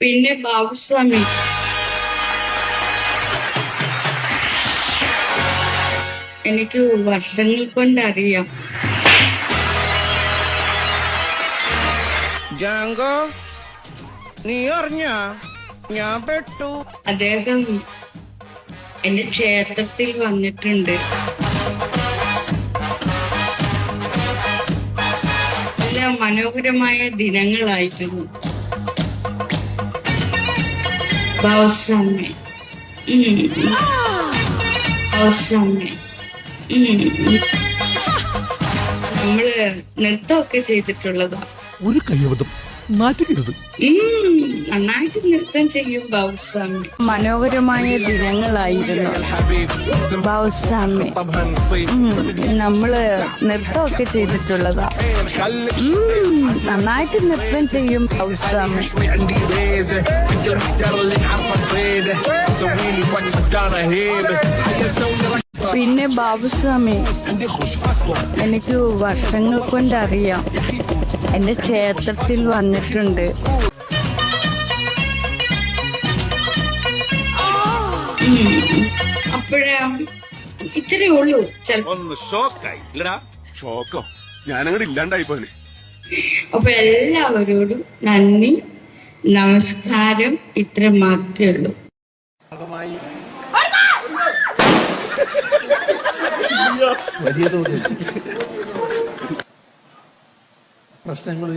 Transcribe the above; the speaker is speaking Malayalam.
പിന്നെ ബാബുസ്വാമി എനിക്ക് വർഷങ്ങൾ കൊണ്ടറിയാം. ജാങ്കോ, നീ അറിഞ്ഞ ഞാൻ പെട്ടു. അദ്ദേഹം എന്റെ ക്ഷേത്രത്തിൽ വന്നിട്ടുണ്ട്. നല്ല മനോഹരമായ ദിനങ്ങളായിരുന്നു. ബാബുസ്വാമി ബാബുസ്വാമി നമ്മള് നൃത്തമൊക്കെ ചെയ്തിട്ടുള്ളതാ. ഒരു കയ്യബദ്ധം നാറ്റുകരുത്. നന്നായിട്ട് നൃത്തം ചെയ്യും ബാബുസ്വാമി. മനോഹരമായ ദിനങ്ങളായിരുന്നു ബാബുസ്വാമി. നമ്മള് നൃത്തമൊക്കെ ചെയ്തിട്ടുള്ളതാ. നന്നായിട്ട് നൃത്തം ചെയ്യും ബാബുസ്വാമി. പിന്നെ ബാബുസ്വാമി എനിക്ക് വർഷങ്ങൾ കൊണ്ടറിയാം. എന്റെ ക്ഷേത്രത്തിൽ വന്നിട്ടുണ്ട്. അപ്പോഴാ ഇത്രയേ ഉള്ളൂ. ഷോക്കോ ഞാനങ്ങോട്ട് ഇല്ലാണ്ടായി പോലെ. അപ്പൊ എല്ലാവരോടും നന്ദി, നമസ്കാരം. ഇത്ര മാത്രമേ ഉള്ളൂ. വലിയ തോതിൽ പ്രശ്നങ്ങൾ